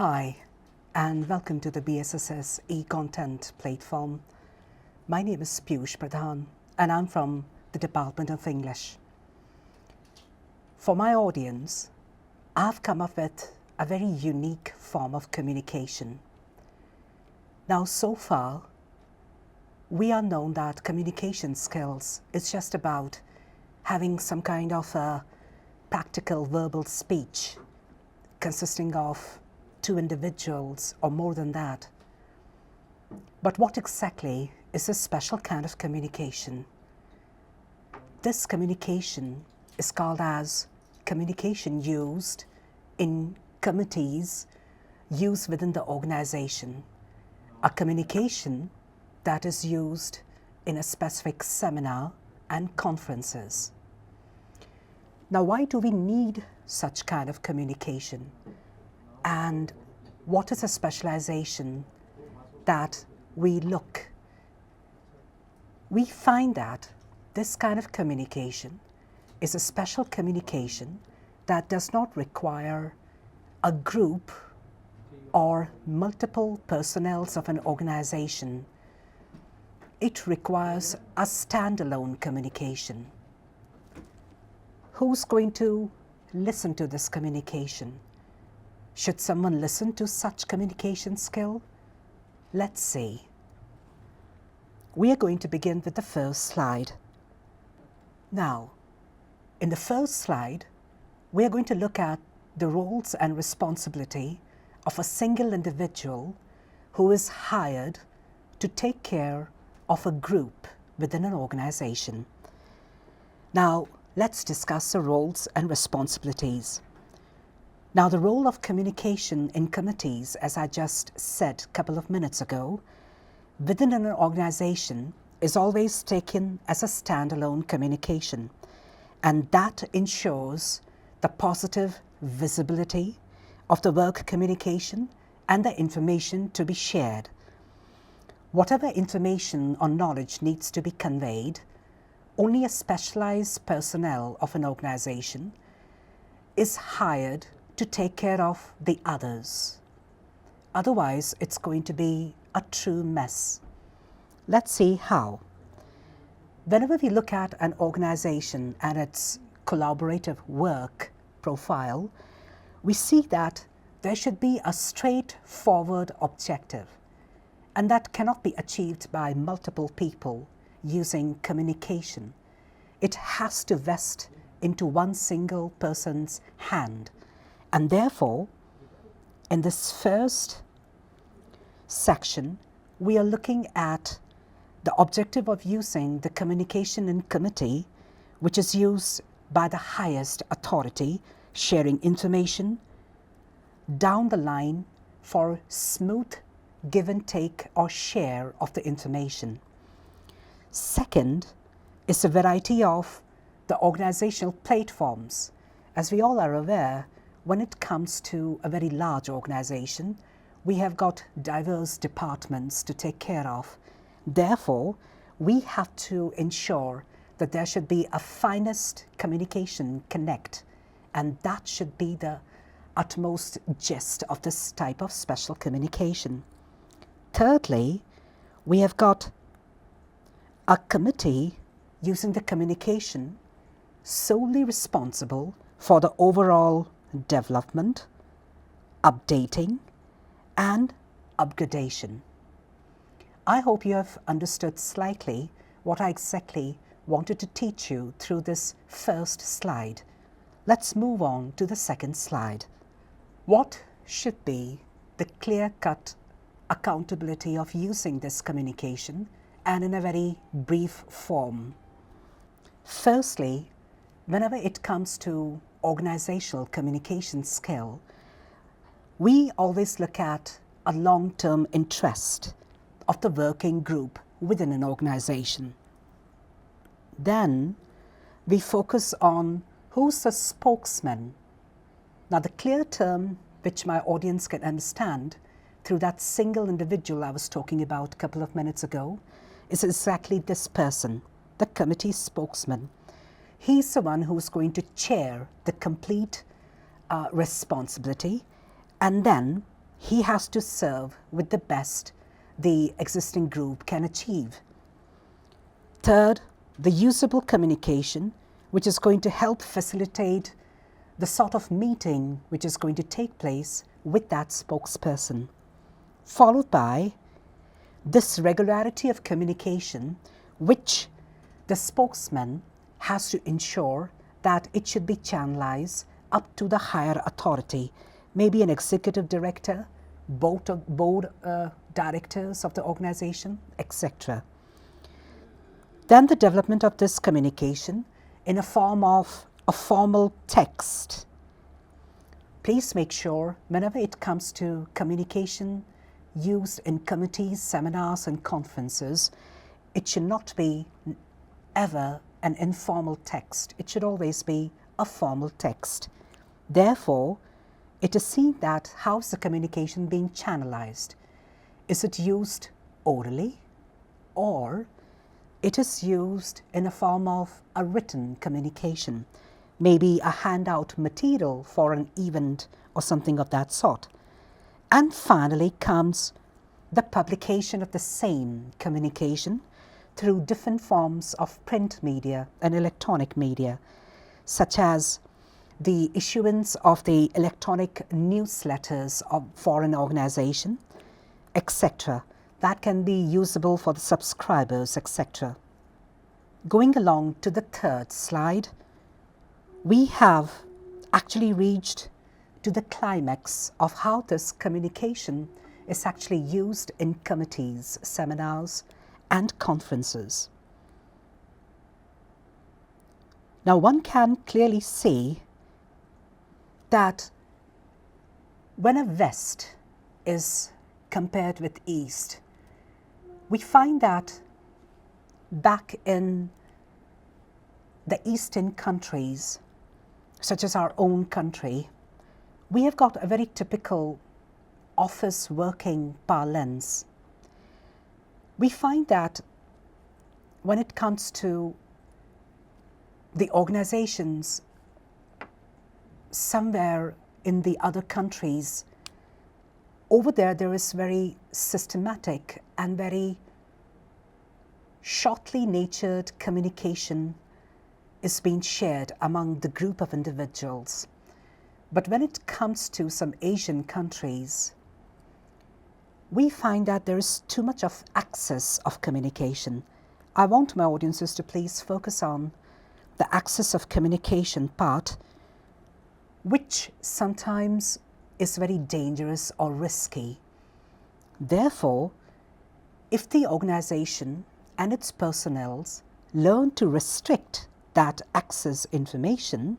Hi, and welcome to the BSSS e-content platform. My name is Piyush Pradhan, and I'm from the Department of English. For my audience, I've come up with a very unique form of communication. Now, so far, we are known that communication skills is just about having some kind of a practical verbal speech consisting of two individuals or more than that. But what exactly is a special kind of communication? This communication is called as communication used in committees, used within the organization. A communication that is used in a specific seminar and conferences. Now, why do we need such kind of communication? And what is a specialization that we look? We find that this kind of communication is a special communication that does not require a group or multiple personnels of an organization. It requires a standalone communication. Who's going to listen to this communication? Should someone listen to such communication skill? Let's see. We are going to begin with the first slide. Now, in the first slide, we are going to look at the roles and responsibility of a single individual who is hired to take care of a group within an organization. Now, let's discuss the roles and responsibilities. Now, the role of communication in committees, as I just said a couple of minutes ago, within an organization is always taken as a standalone communication, and that ensures the positive visibility of the work communication and the information to be shared. Whatever information or knowledge needs to be conveyed, only a specialized personnel of an organization is hired to take care of the others. Otherwise, it's going to be a true mess. Let's see how. Whenever we look at an organization and its collaborative work profile, we see that there should be a straightforward objective, and that cannot be achieved by multiple people using communication. It has to vest into one single person's hand. And therefore, in this first section, we are looking at the objective of using the communication in committee, which is used by the highest authority, sharing information down the line for smooth give and take or share of the information. Second is a variety of the organizational platforms. As we all are aware, when it comes to a very large organization, we have got diverse departments to take care of. Therefore, we have to ensure that there should be a finest communication connect, and that should be the utmost gist of this type of special communication. Thirdly, we have got a committee using the communication solely responsible for the overall development, updating, and upgradation. I hope you have understood slightly what I exactly wanted to teach you through this first slide. Let's move on to the second slide. What should be the clear-cut accountability of using this communication, and in a very brief form? Firstly, whenever it comes to organizational communication skill, we always look at a long-term interest of the working group within an organization. Then we focus on who's the spokesman. Now, the clear term which my audience can understand through that single individual I was talking about a couple of minutes ago is exactly this person, the committee spokesman. He's the one who's going to chair the complete responsibility, and then he has to serve with the best the existing group can achieve. Third, the usable communication, which is going to help facilitate the sort of meeting which is going to take place with that spokesperson. Followed by this regularity of communication, which the spokesman has to ensure that it should be channelized up to the higher authority, maybe an executive director, board directors of the organization, etc. Then the development of this communication in a form of a formal text. Please make sure whenever it comes to communication used in committees, seminars and conferences, it should not be ever an informal text. It should always be a formal text. Therefore, it is seen that how is the communication being channelized? Is it used orally, or it is used in a form of a written communication, maybe a handout material for an event or something of that sort. And finally comes the publication of the same communication through different forms of print media and electronic media, such as the issuance of the electronic newsletters for an organization, etc. That can be usable for the subscribers, etc. Going along to the third slide, we have actually reached to the climax of how this communication is actually used in committees, seminars, and conferences. Now, one can clearly see that when a West is compared with East, we find that back in the Eastern countries, such as our own country, we have got a very typical office working parlance. We find that when it comes to the organizations somewhere in the other countries, over there is very systematic and very shortly natured communication is being shared among the group of individuals. But when it comes to some Asian countries, we find that there is too much of access of communication. I want my audiences to please focus on the access of communication part, which sometimes is very dangerous or risky. Therefore, if the organization and its personnel learn to restrict that access information,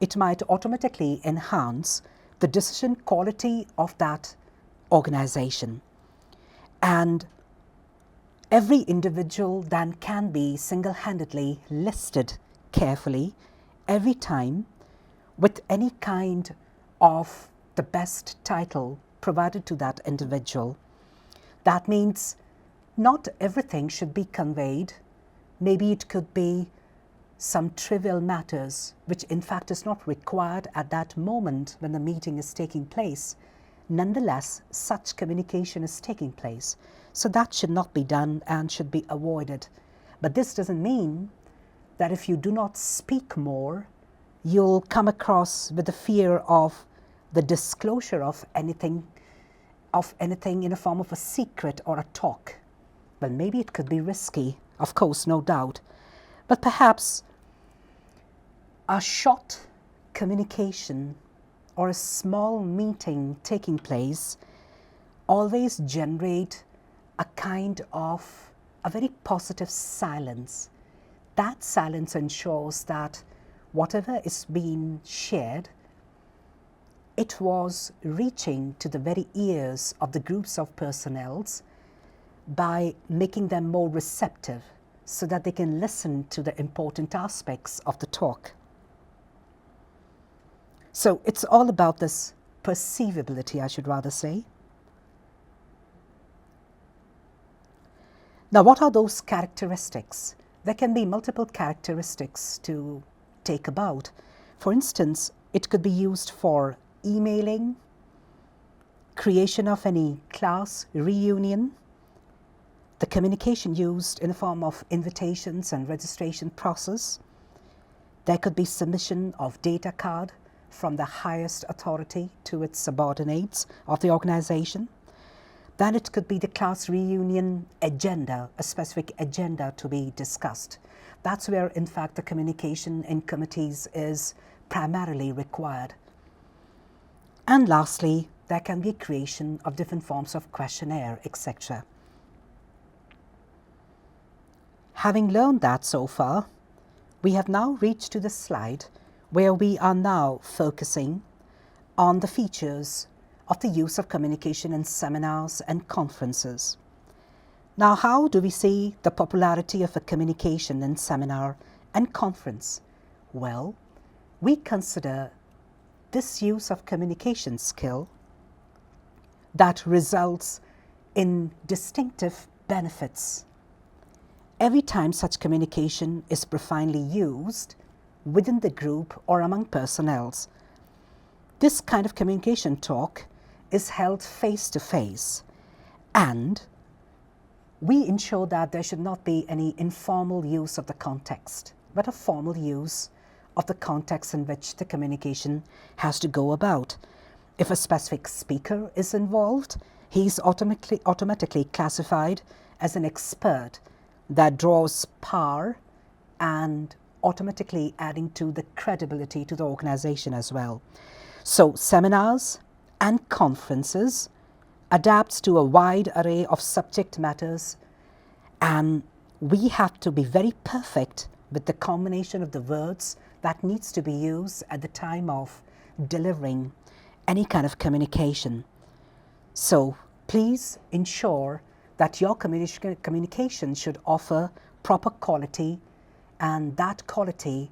it might automatically enhance the decision quality of that organization. And every individual then can be single-handedly listed carefully every time with any kind of the best title provided to that individual. That means not everything should be conveyed. Maybe it could be some trivial matters which in fact is not required at that moment when the meeting is taking place. Nonetheless, such communication is taking place. So that should not be done and should be avoided. But this doesn't mean that if you do not speak more, you'll come across with the fear of the disclosure of anything in a form of a secret or a talk. Well, maybe it could be risky, of course, no doubt. But perhaps a short communication or a small meeting taking place always generate a kind of a very positive silence. That silence ensures that whatever is being shared, it was reaching to the very ears of the groups of personnels by making them more receptive so that they can listen to the important aspects of the talk. So it's all about this perceivability, I should rather say. Now, what are those characteristics? There can be multiple characteristics to take about. For instance, it could be used for emailing, creation of any class reunion, the communication used in the form of invitations and registration process. There could be submission of data card from the highest authority to its subordinates of the organization. Then it could be the class reunion agenda, a specific agenda to be discussed. That's where, in fact, the communication in committees is primarily required. And lastly, there can be creation of different forms of questionnaire, etc. Having learned that so far, we have now reached to the slide where we are now focusing on the features of the use of communication in seminars and conferences. Now, how do we see the popularity of a communication in seminar and conference? Well, we consider this use of communication skill that results in distinctive benefits. Every time such communication is profoundly used within the group or among personnels, this kind of communication talk is held face to face, and we ensure that there should not be any informal use of the context, but a formal use of the context in which the communication has to go about. If a specific speaker is involved, he is automatically classified as an expert that draws power and automatically adding to the credibility to the organization as well. So seminars and conferences adapts to a wide array of subject matters, and we have to be very perfect with the combination of the words that needs to be used at the time of delivering any kind of communication. So please ensure that your communication should offer proper quality, and that quality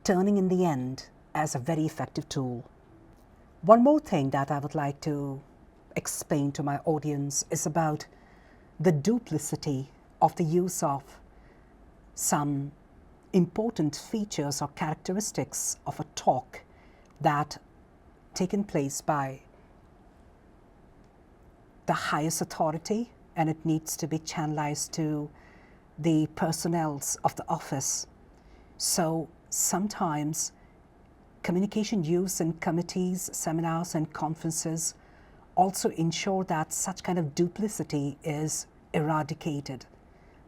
turning in the end as a very effective tool. One more thing that I would like to explain to my audience is about the duplicity of the use of some important features or characteristics of a talk that taken place by the highest authority, and it needs to be channelized to the personnels of the office. So sometimes communication use in committees, seminars and conferences also ensure that such kind of duplicity is eradicated.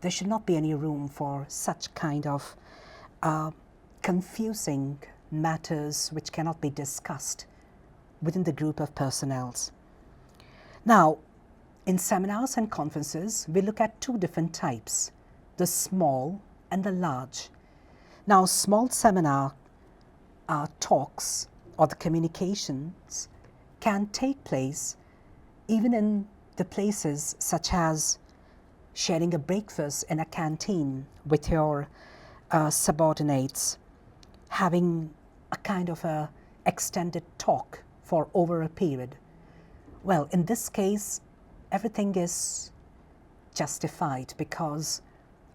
There should not be any room for such kind of confusing matters which cannot be discussed within the group of personnels. Now, in seminars and conferences, we look at two different types, the small and the large. Now, small seminar talks or the communications can take place even in the places such as sharing a breakfast in a canteen with your subordinates, having a kind of a extended talk for over a period. Well, in this case, everything is justified because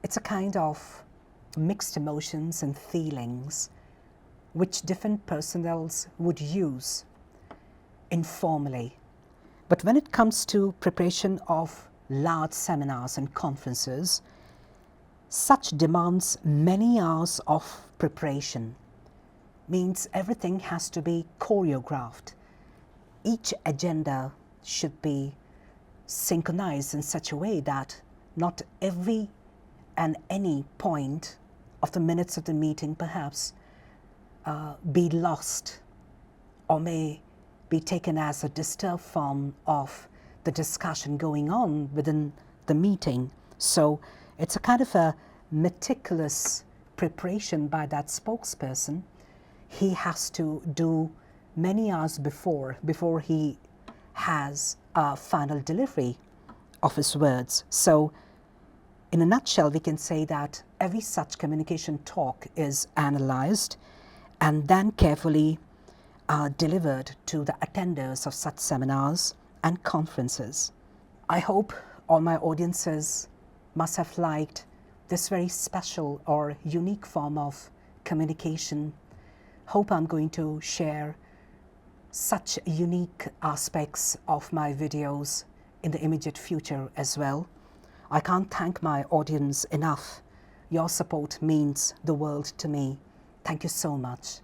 it's a kind of mixed emotions and feelings which different personnels would use informally. But when it comes to preparation of large seminars and conferences, such demands many hours of preparation, means everything has to be choreographed. Each agenda should be synchronized in such a way that not every and any point of the minutes of the meeting perhaps be lost or may be taken as a disturbed form of the discussion going on within the meeting. So it's a kind of a meticulous preparation by that spokesperson. He has to do many hours before he has a final delivery of his words. So in a nutshell, we can say that every such communication talk is analyzed and then carefully delivered to the attenders of such seminars and conferences. I hope all my audiences must have liked this very special or unique form of communication. Hope I'm going to share such unique aspects of my videos in the immediate future as well. I can't thank my audience enough. Your support means the world to me. Thank you so much.